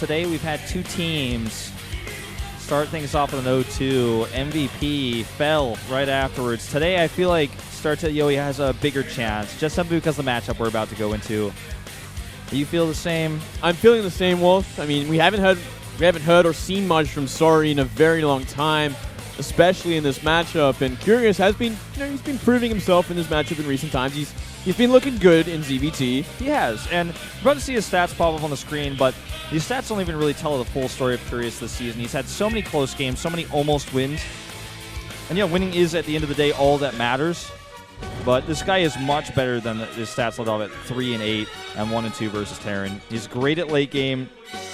today we've had two teams start things off with an 0-2. MVP fell right afterwards. Today I feel like StarTale-yoe has a bigger chance, just simply because of the matchup we're about to go into. Do you feel the same? I'm feeling the same, Wolf. I mean, we haven't heard or seen much from Sorry in a very long time, especially in this matchup. And Curious has been, he's been proving himself in this matchup in recent times. He's been looking good in ZVT. He has, and we're about to see his stats pop up on the screen, but these stats don't even really tell the full story of Curious this season. He's had so many close games, so many almost wins. And winning is, at the end of the day, all that matters. But this guy is much better than his stats let off at 3-8 and 1-2 versus Terran. He's great at late game.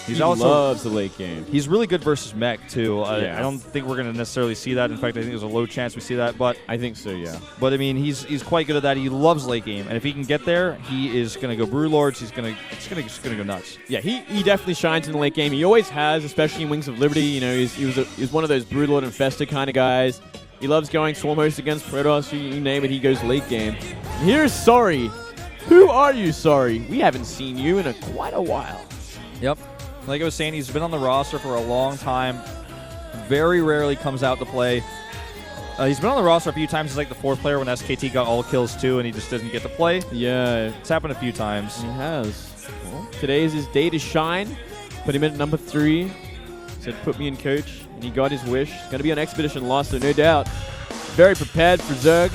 He also loves the late game. He's really good versus mech too. Yes. I don't think we're going to necessarily see that. In fact, I think there's a low chance we see that. But I think so, yeah. But I mean, he's quite good at that. He loves late game, and if he can get there, he is going to go Brew Lords. It's going to go nuts. Yeah, he definitely shines in the late game. He always has, especially in Wings of Liberty. He's one of those Brood Lord Infested kind of guys. He loves going Swarm Host against Protoss. You name it, he goes late game. Here's Sorry. Who are you, Sorry? We haven't seen you in quite a while. Yep. Like I was saying, he's been on the roster for a long time. Very rarely comes out to play. He's been on the roster a few times. He's like the fourth player when SKT got all kills too, and he just doesn't get to play. Yeah. It's happened a few times. He has. Well, today is his day to shine. Put him in at number 3. Said, put me in coach. And he got his wish. He's going to be on Expedition Lost, so no doubt. Very prepared for Zerg.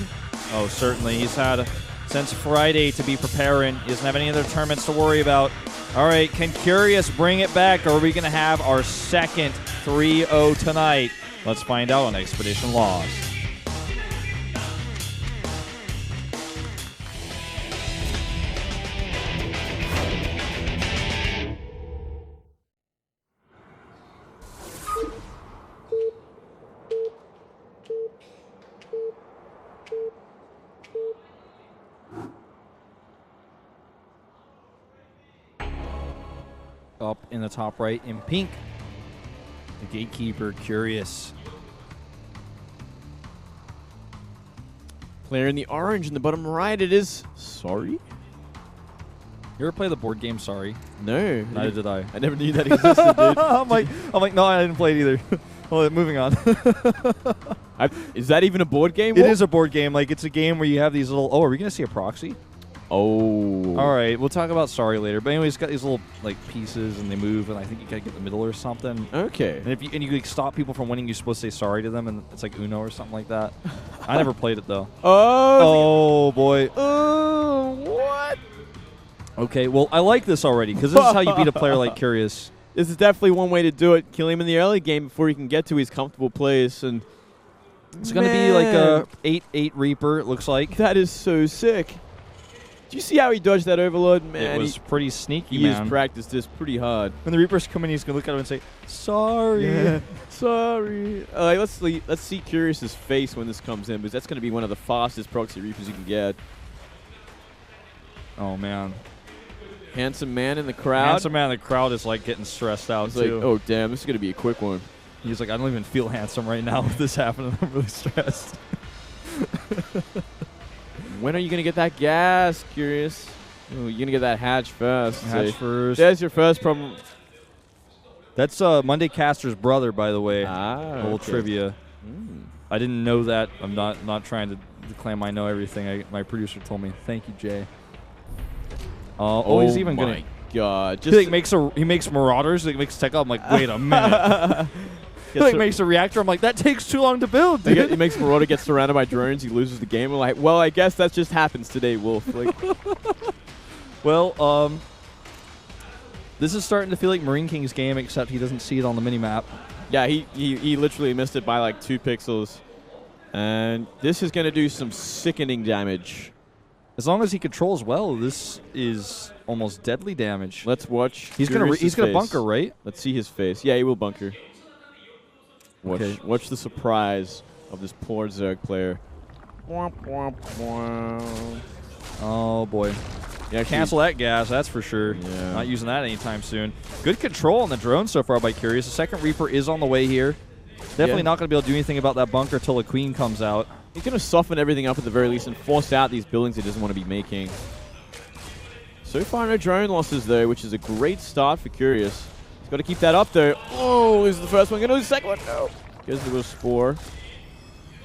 Oh, certainly. He's had since Friday to be preparing. He doesn't have any other tournaments to worry about. All right, can Curious bring it back, or are we going to have our second 3-0 tonight? Let's find out on Expedition Lost. Up in the top right in pink, the gatekeeper, Curious. Player in the orange in the bottom right, it is Sorry. You ever play the board game Sorry? No. Neither did I. I never knew that existed, dude. I'm like, no, I didn't play it either. Well, moving on. Is that even a board game? It is a board game. Like, it's a game where you have these little... Oh, are we going to see a proxy? Oh. All right, we'll talk about Sorry later. But anyway, it's got these little pieces, and they move, and I think you gotta get the middle or something. Okay. And if you like, stop people from winning, you're supposed to say sorry to them, and it's like Uno or something like that. I never played it though. Oh boy. Oh, what? Okay, well I like this already because this is how you beat a player like Curious. This is definitely one way to do it. Kill him in the early game before he can get to his comfortable place, and it's gonna be like a 8/8 Reaper. It looks like. That is so sick. Do you see how he dodged that Overlord? Man, it was pretty sneaky, he man. has practiced this pretty hard. When the Reapers come in, he's going to look at him and say, sorry. Yeah. Sorry. Let's see Curious's face when this comes in, because that's going to be one of the fastest proxy Reapers you can get. Oh, man. Handsome man in the crowd. Handsome man in the crowd is like getting stressed out, too. Like, oh, damn, this is going to be a quick one. He's like, I don't even feel handsome right now with this happening. I'm really stressed. When are you going to get that gas, Curious? Ooh, you're going to get that hatch first. Hatch first. There's your first problem. That's Monday Caster's brother, by the way. Ah, Old trivia. I didn't know that. I'm not trying to claim I know everything. My producer told me. Thank you, Jay. He's even going to... Oh, my God. Just he makes Marauders. He makes Tech Up. I'm like, wait a minute. He makes a reactor. I'm like, that takes too long to build, dude. He makes Marauder get surrounded by drones. He loses the game. We're like, well, I guess that just happens today, Wolf. Like, well, this is starting to feel like Marine King's game, except he doesn't see it on the minimap. Yeah, he literally missed it by like 2 pixels. And this is going to do some sickening damage. As long as he controls well, this is almost deadly damage. Let's watch. He's gonna bunker, right? Let's see his face. Yeah, he will bunker. Watch the surprise of this poor Zerg player. Oh, boy. Yeah, cancel that gas, that's for sure. Yeah. Not using that anytime soon. Good control on the drone so far by Curious. The second Reaper is on the way here. Definitely not going to be able to do anything about that bunker until the Queen comes out. He's going to soften everything up at the very least and force out these buildings he doesn't want to be making. So far, no drone losses, though, which is a great start for Curious. Got to keep that up, though. Oh, this is the first one. Going to lose the second one. No. Goes to a Spore.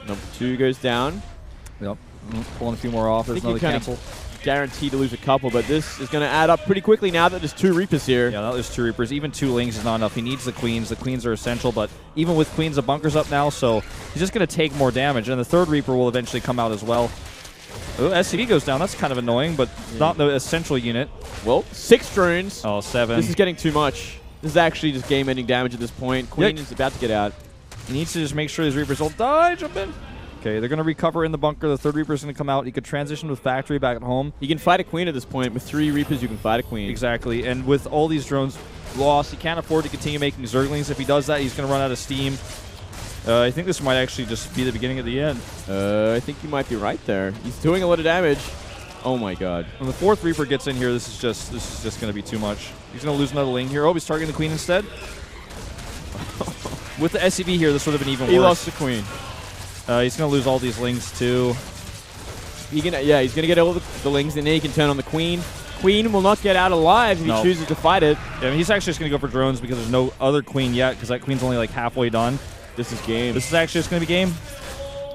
Number 2 goes down. Yep. Pulling a few more off. There's another cancel. Guaranteed to lose a couple, but this is going to add up pretty quickly now that there's 2 Reapers here. Yeah, now there's 2 Reapers. Even 2 Lings is not enough. He needs the Queens. The Queens are essential, but even with Queens, the bunker's up now, so he's just going to take more damage. And the 3rd Reaper will eventually come out as well. Oh, SCV goes down. That's kind of annoying, but not the essential unit. Well, 6 drones. Oh, 7. This is getting too much. This is actually just game-ending damage at this point. Queen is about to get out. He needs to just make sure these Reapers don't die. Jump in. Okay, they're going to recover in the bunker. The 3rd Reaper is going to come out. He could transition with Factory back at home. You can fight a Queen at this point. With 3 Reapers, you can fight a Queen. Exactly. And with all these drones lost, he can't afford to continue making Zerglings. If he does that, he's going to run out of steam. I think this might actually just be the beginning of the end. I think you might be right there. He's doing a lot of damage. Oh my god. When the 4th Reaper gets in here, this is just going to be too much. He's going to lose another Ling here. Oh, he's targeting the Queen instead. With the SCV here, this would have been even worse. He lost the Queen. He's going to lose all these Lings too. He's going to get all the Lings, and then he can turn on the Queen. Queen will not get out alive if he chooses to fight it. Yeah, I mean, he's actually just going to go for drones because there's no other Queen yet, because that Queen's only like halfway done. This is game. This is actually just going to be game.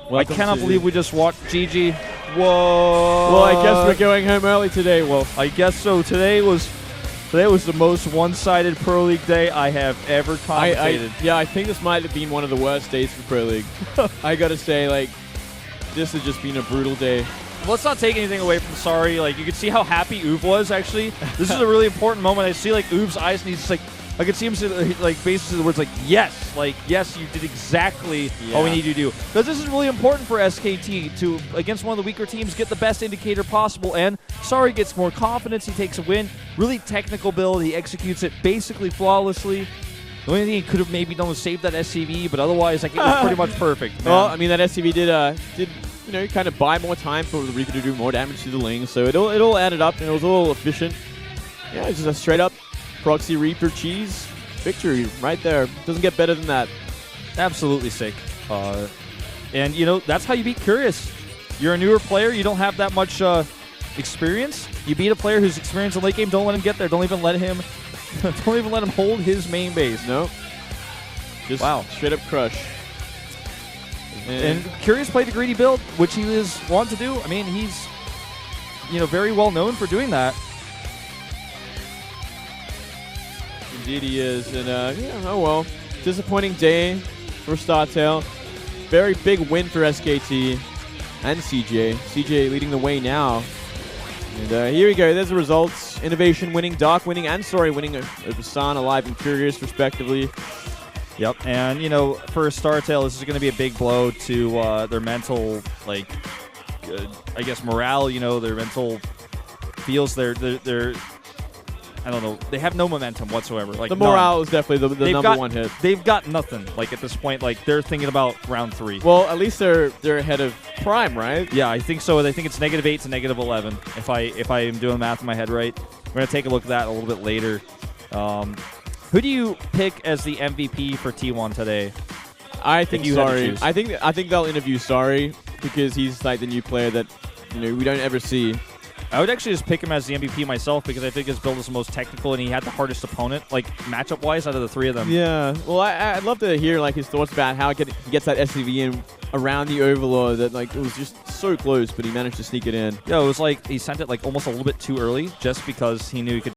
Welcome I cannot believe we just watched GG. Whoa. Well, I guess we're going home early today, Wolf. I guess so. Today was the most one-sided Pro League day I have ever commentated. I think this might have been one of the worst days for Pro League. I got to say, like, this has just been a brutal day. Well, let's not take anything away from Sorry. Like, you can see how happy Oob was, actually. This is a really important moment. I see, like, Oob's eyes, and he's just like, I could see him say, like, basically the words like, yes, you did exactly all we need you to do. Because this is really important for SKT to, against one of the weaker teams, get the best indicator possible. And Sorry gets more confidence. He takes a win. Really technical build. He executes it basically flawlessly. The only thing he could have maybe done was save that SCV, but otherwise, like, it was pretty much perfect. Man. Well, I mean, that SCV did kind of buy more time for the Reaper to do more damage to the Ling, so it all added up, and it was all efficient. Yeah, it's just a straight-up Proxy Reaper cheese victory right there. Doesn't get better than that. Absolutely sick. And, that's how you beat Curious. You're a newer player. You don't have that much experience. You beat a player who's experienced in late game. Don't let him get there. Don't even let him hold his main base. No. Just straight-up crush. And Curious played the greedy build, which he is wont to do. I mean, he's, very well known for doing that. Indeed he is. And, oh well. Disappointing day for StarTale. Very big win for SKT and CJ. CJ leading the way now. And here we go. There's the results. Innovation winning, Dark winning, and Sorry winning over San, Alive, and Curious, respectively. Yep, and, for StarTale, this is going to be a big blow to their mental, I guess, morale, their mental feels they're I don't know, they have no momentum whatsoever. Like, the morale is definitely the number one hit. They've got nothing, at this point. Like, they're thinking about round 3. Well, at least they're ahead of Prime, right? Yeah, I think so. I think it's -8 to -11, if I am doing math in my head right. We're going to take a look at that a little bit later. Who do you pick as the MVP for T1 today? I think Sorry. I think they'll interview Sorry because he's like the new player that we don't ever see. I would actually just pick him as the MVP myself because I think his build is the most technical and he had the hardest opponent, matchup-wise, out of the 3 of them. Yeah. Well, I'd love to hear his thoughts about how he gets that SCV in around the Overlord. That it was just so close, but he managed to sneak it in. Yeah, it was like he sent it almost a little bit too early, just because he knew he could